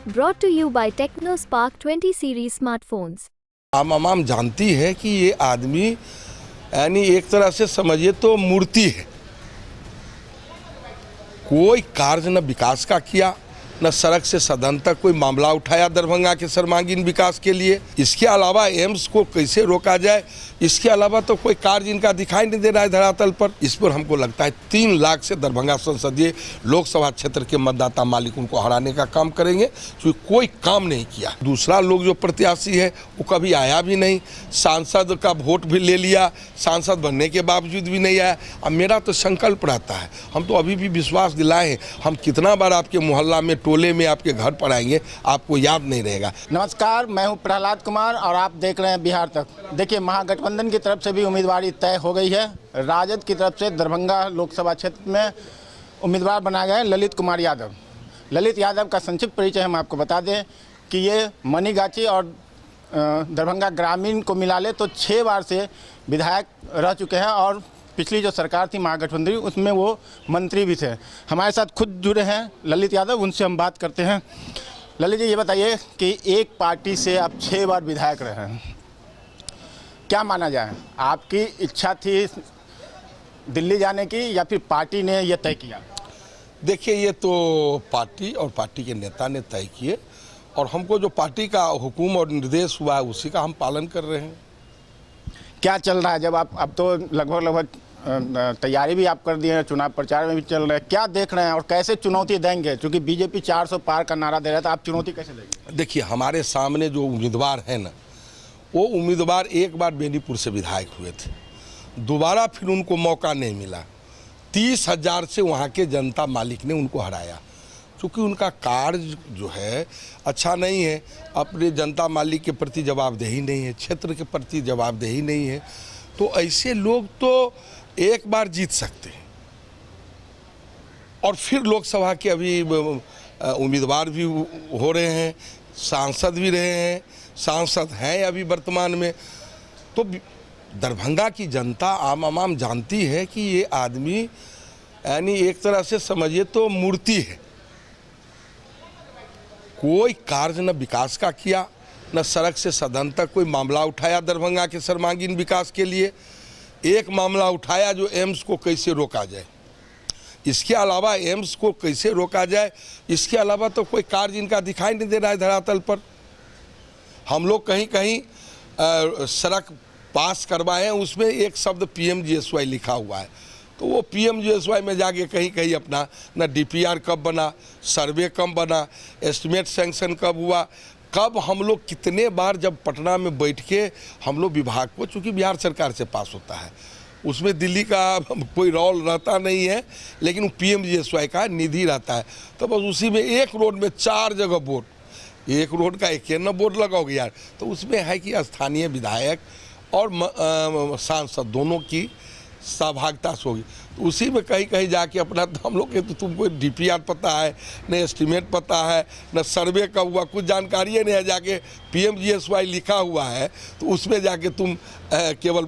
Brought to you by TechnoSpark 20 series smartphones. आम जानती है कि ये आदमी यानी एक तरह से समझिए तो मूर्ति है। कोई कार्य न विकास का किया, न सड़क से सदन तक कोई मामला उठाया दरभंगा के सर्वांगीण विकास के लिए। इसके अलावा एम्स को कैसे रोका जाए, इसके अलावा तो कोई कार्य इनका दिखाई नहीं दे रहा है धरातल पर। इस पर हमको लगता है 3 लाख से दरभंगा संसदीय लोकसभा क्षेत्र के मतदाता मालिक उनको हराने का काम करेंगे, क्योंकि कोई काम नहीं किया। दूसरा लोग जो प्रत्याशी है वो कभी आया भी नहीं, सांसद का वोट भी ले लिया, सांसद बनने के बावजूद भी नहीं आया। अब मेरा तो संकल्प रहता है, हम तो अभी भी विश्वास दिलाए हैं, हम कितना बार आपके मोहल्ला में टोले में आपके घर पर आएंगे, आपको याद नहीं रहेगा। नमस्कार, मैं हूं प्रहलाद कुमार और आप देख रहे हैं बिहार तक। देखिए, महागठबंधन की तरफ से भी उम्मीदवारी तय हो गई है। राजद की तरफ से दरभंगा लोकसभा क्षेत्र में उम्मीदवार बनाए गए ललित कुमार यादव। ललित यादव का संक्षिप्त परिचय हम आपको बता दें कि ये मनीगाछी और दरभंगा ग्रामीण को मिला ले तो 6 बार से विधायक रह चुके हैं और पिछली जो सरकार थी महागठबंधन उसमें वो मंत्री भी थे। हमारे साथ खुद जुड़े हैं ललित यादव, उनसे हम बात करते हैं। ललित जी, ये बताइए कि एक पार्टी से आप 6 बार विधायक रहे हैं, क्या माना जाए, आपकी इच्छा थी दिल्ली जाने की या फिर पार्टी ने यह तय किया? देखिए, ये तो पार्टी और पार्टी के नेता ने तय किए और हमको जो पार्टी का हुक्म और निर्देश हुआ है उसी का हम पालन कर रहे हैं। क्या चल रहा है जब आप अब तो लगभग तैयारी भी आप कर दिए हैं, चुनाव प्रचार में भी चल रहे हैं, क्या देख रहे हैं और कैसे चुनौती देंगे? क्योंकि बीजेपी 400 पार का नारा दे रहा था, आप चुनौती कैसे देंगे? देखिए, हमारे सामने जो उम्मीदवार है ना, वो उम्मीदवार एक बार बेनीपुर से विधायक हुए थे, दोबारा फिर उनको मौका नहीं मिला। 30,000 से वहाँ के जनता मालिक ने उनको हराया, क्योंकि उनका कार्य जो है अच्छा नहीं है, अपने जनता मालिक के प्रति जवाबदेही नहीं है, क्षेत्र के प्रति जवाबदेही नहीं है। तो ऐसे लोग तो एक बार जीत सकते हैं और फिर लोकसभा के अभी उम्मीदवार भी हो रहे हैं, सांसद भी रहे हैं, सांसद हैं अभी वर्तमान में। तो दरभंगा की जनता आम जानती है कि ये आदमी यानी एक तरह से समझिए तो मूर्ति है। कोई कार्य न विकास का किया, न सड़क से सदन तक कोई मामला उठाया दरभंगा के सर्वांगीण विकास के लिए। एक मामला उठाया जो एम्स को कैसे रोका जाए, इसके अलावा एम्स को कैसे रोका जाए, इसके अलावा तो कोई कार्य इनका दिखाई नहीं दे रहा है धरातल पर। हम लोग कहीं कहीं सड़क पास करवाए हैं, उसमें एक शब्द PMGSY लिखा हुआ है, तो वो PMGSY में जाके कहीं कहीं अपना न DPR कब बना, सर्वे कब बना, एस्टिमेट सैंक्शन कब हुआ, कब हम लोग कितने बार जब पटना में बैठ के हम लोग विभाग को, चूँकि बिहार सरकार से पास होता है, उसमें दिल्ली का कोई रोल रहता नहीं है, लेकिन PMGSY का निधि रहता है। तो बस उसी में एक रोड में 4 जगह बोर्ड, एक रोड का 51 बोर्ड लगाओगे यार, तो उसमें है कि स्थानीय विधायक और सांसद दोनों की सहभागिता से होगी। तो उसी में कहीं कहीं जाके अपना तो हम लोग के तो तुमको DPR पता है, न एस्टिमेट पता है, न सर्वे कब हुआ, कुछ जानकारी नहीं है, जाके PMGSY लिखा हुआ है तो उसमें जाके तुम केवल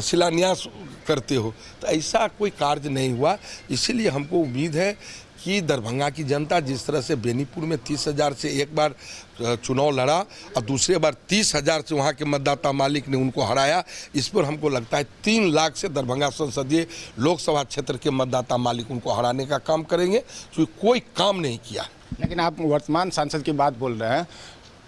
शिलान्यास करते हो। तो ऐसा कोई कार्य नहीं हुआ। इसीलिए हमको उम्मीद है कि दरभंगा की जनता जिस तरह से बेनीपुर में 30,000 से एक बार चुनाव लड़ा और दूसरे बार 30,000 से वहाँ के मतदाता मालिक ने उनको हराया, इस पर हमको लगता है 3 लाख से दरभंगा संसदीय लोकसभा क्षेत्र के मतदाता मालिक उनको हराने का काम करेंगे, क्योंकि कोई काम नहीं किया। लेकिन आप वर्तमान सांसद की बात बोल रहे हैं,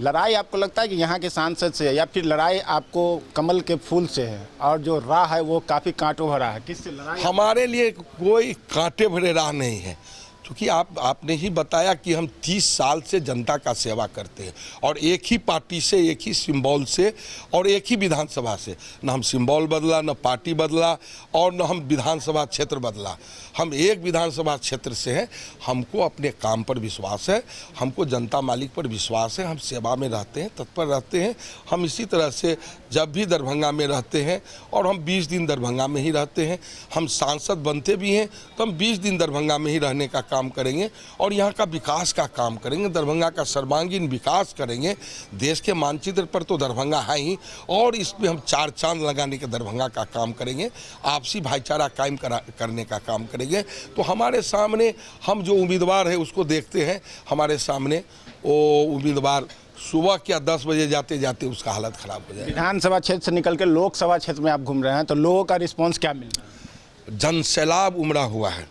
लड़ाई आपको लगता है कि यहाँ के सांसद से या फिर लड़ाई आपको कमल के फूल से है, और जो राह है वो काफ़ी कांटों भरा है, किससे लड़ाई? हमारे लिए कोई कांटे भरे राह नहीं है, क्योंकि आपने ही बताया कि हम 30 साल से जनता का सेवा करते हैं और एक ही पार्टी से, एक ही सिंबल से और एक ही विधानसभा से। न हम सिंबल बदला, न पार्टी बदला और न हम विधानसभा क्षेत्र बदला। हम एक विधानसभा क्षेत्र से हैं। हमको अपने काम पर विश्वास है, हमको जनता मालिक पर विश्वास है, हम सेवा में रहते हैं, तत्पर रहते हैं। हम इसी तरह से जब भी दरभंगा में रहते हैं और हम 20 दिन दरभंगा में ही रहते हैं। हम सांसद बनते भी हैं तो हम 20 दिन दरभंगा में ही रहने का काम करेंगे और यहाँ का विकास का काम करेंगे, दरभंगा का सर्वांगीण विकास करेंगे। देश के मानचित्र पर तो दरभंगा है ही, और इसमें हम चार चांद लगाने के दरभंगा का काम करेंगे, आपसी भाईचारा कायम करने का काम करेंगे। तो हमारे सामने हम जो उम्मीदवार है उसको देखते हैं, हमारे सामने वो उम्मीदवार सुबह क्या 10 बजे जाते जाते उसका हालत ख़राब हो जाए। विधानसभा क्षेत्र से निकल के लोकसभा क्षेत्र में आप घूम रहे हैं, तो लोगों का रिस्पांस क्या मिल रहा है? जन सैलाब उमड़ा हुआ है।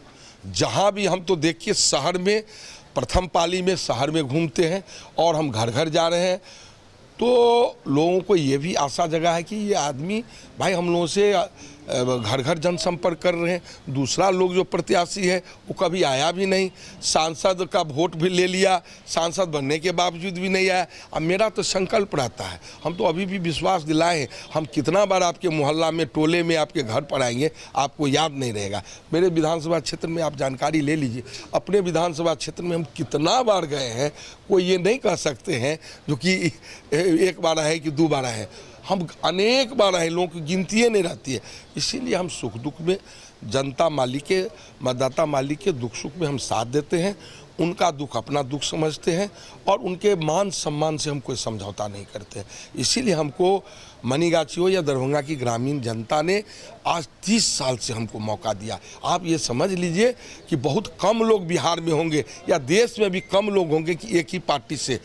जहाँ भी हम तो देखिए शहर में प्रथम पाली में शहर में घूमते हैं और हम घर घर जा रहे हैं, तो लोगों को ये भी आशा जगा है कि ये आदमी भाई हम लोगों से घर घर जनसंपर्क कर रहे हैं। दूसरा लोग जो प्रत्याशी है वो कभी आया भी नहीं, सांसद का वोट भी ले लिया, सांसद बनने के बावजूद भी नहीं आया। अब मेरा तो संकल्प रहता है, हम तो अभी भी विश्वास दिलाए हैं, हम कितना बार आपके मोहल्ला में टोले में आपके घर पर आएंगे आपको याद नहीं रहेगा। मेरे विधानसभा क्षेत्र में आप जानकारी ले लीजिए, अपने विधानसभा क्षेत्र में हम कितना बार गए हैं, कोई ये नहीं कह सकते हैं जो कि एक बार आए कि दो बार आए, हम अनेक बार आए, लोगों की गिनती नहीं रहती है। इसीलिए हम सुख दुख में जनता मालिक के मतदाता मालिक के दुख सुख में हम साथ देते हैं, उनका दुख अपना दुख समझते हैं और उनके मान सम्मान से हम कोई समझौता नहीं करते हैं। इसीलिए हमको मनीगाछी हो या दरभंगा की ग्रामीण जनता ने आज 30 साल से हमको मौका दिया। आप ये समझ लीजिए कि बहुत कम लोग बिहार में होंगे या देश में भी कम लोग होंगे कि एक ही पार्टी से।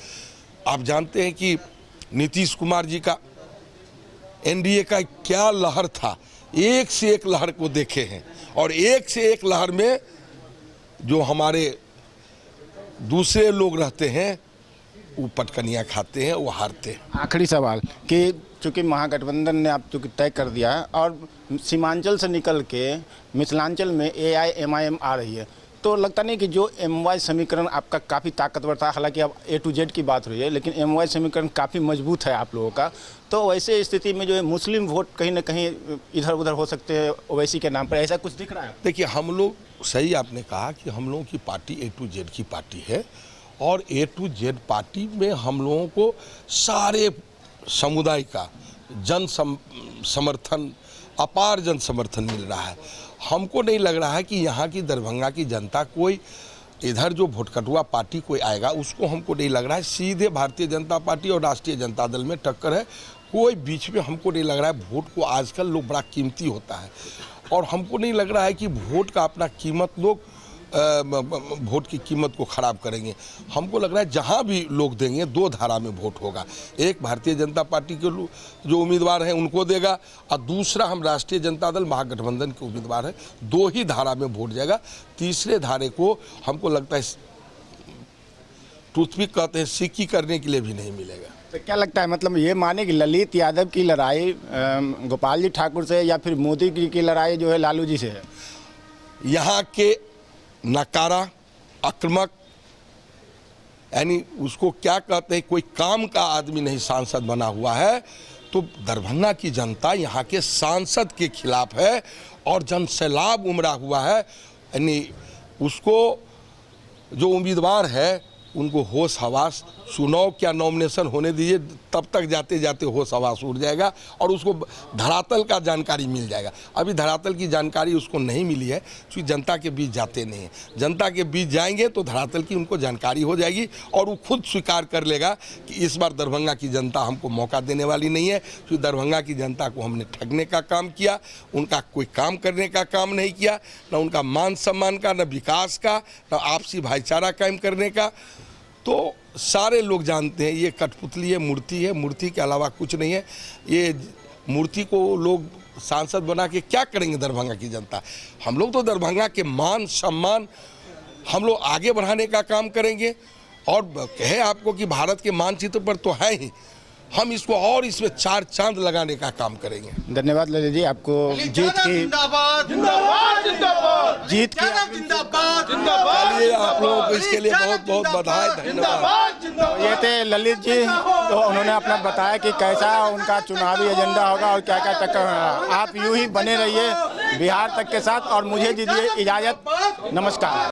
आप जानते हैं कि नीतीश कुमार जी का एनडीए का क्या लहर था, एक से एक लहर को देखे हैं और एक से एक लहर में जो हमारे दूसरे लोग रहते हैं वो पटकनियाँ खाते हैं, वो हारते हैं। आखिरी सवाल कि चूँकि महागठबंधन ने आप चूँकि तय कर दिया है और सीमांचल से निकल के मिथिलांचल में AIMIM आ रही है, तो लगता नहीं कि जो MY समीकरण आपका काफ़ी ताकतवर था, हालांकि अब A to Z की बात हो रही है, लेकिन MY समीकरण काफ़ी मजबूत है आप लोगों का, तो वैसे स्थिति में जो है मुस्लिम वोट कहीं ना कहीं इधर उधर हो सकते हैं ओवैसी के नाम पर, ऐसा कुछ दिख रहा है? देखिए हम लोग, सही आपने कहा कि हम लोगों की पार्टी A to Z की पार्टी है और A to Z पार्टी में हम लोगों को सारे समुदाय का जन समर्थन, अपार जन समर्थन मिल रहा है। हमको नहीं लग रहा है कि यहाँ की दरभंगा की जनता कोई इधर जो भोटकटुआ पार्टी कोई आएगा उसको हमको नहीं लग रहा है। सीधे भारतीय जनता पार्टी और राष्ट्रीय जनता दल में टक्कर है, कोई बीच में हमको नहीं लग रहा है। वोट को आजकल लोग बड़ा कीमती होता है और हमको नहीं लग रहा है कि वोट का अपना कीमत लोग वोट की कीमत को ख़राब करेंगे। हमको लग रहा है जहाँ भी लोग देंगे दो धारा में वोट होगा, एक भारतीय जनता पार्टी के जो उम्मीदवार हैं उनको देगा और दूसरा हम राष्ट्रीय जनता दल महागठबंधन के उम्मीदवार हैं, दो ही धारा में वोट जाएगा। तीसरे धारे को हमको लगता है टूथपिक कहते हैं सिक्की करने के लिए भी नहीं मिलेगा। तो क्या लगता है, मतलब ये माने कि ललित यादव की लड़ाई गोपाल जी ठाकुर से या फिर मोदी जी की लड़ाई जो है लालू जी से है? यहाँ के नकारा आक्रामक, यानी उसको क्या कहते हैं, कोई काम का आदमी नहीं सांसद बना हुआ है, तो दरभंगा की जनता यहाँ के सांसद के खिलाफ है और जन सैलाब उमड़ा हुआ है। यानी उसको जो उम्मीदवार है उनको होश हवास, चुनाव क्या नॉमिनेशन होने दीजिए, तब तक जाते जाते होश हवास उड़ जाएगा और उसको धरातल का जानकारी मिल जाएगा। अभी धरातल की जानकारी उसको नहीं मिली है क्योंकि जनता के बीच जाते नहीं हैं। जनता के बीच जाएंगे तो धरातल की उनको जानकारी हो जाएगी और वो खुद स्वीकार कर लेगा कि इस बार दरभंगा की जनता हमको मौका देने वाली नहीं है, क्योंकि दरभंगा की जनता को हमने ठगने का काम किया, उनका कोई काम करने का काम नहीं किया, न उनका मान सम्मान का, न विकास का, न आपसी भाईचारा कायम करने का। तो सारे लोग जानते हैं ये कठपुतली है, मूर्ति है, मूर्ति के अलावा कुछ नहीं है। ये मूर्ति को लोग सांसद बना के क्या करेंगे दरभंगा की जनता? हम लोग तो दरभंगा के मान सम्मान हम लोग आगे बढ़ाने का काम करेंगे और कहे आपको कि भारत के मानचित्र पर तो है ही, हम इसको और इसमें चार चांद लगाने का काम करेंगे। धन्यवाद ललित जी, आपको जीत की चलिए आप लोगों को इसके लिए बहुत बहुत बधाई, धन्यवाद। ये थे ललित जी, तो उन्होंने अपना बताया कि कैसा उनका चुनावी एजेंडा होगा और क्या क्या टक्कर होगा। आप यूं ही बने रहिए बिहार तक के साथ और मुझे दीजिए इजाज़त, नमस्कार।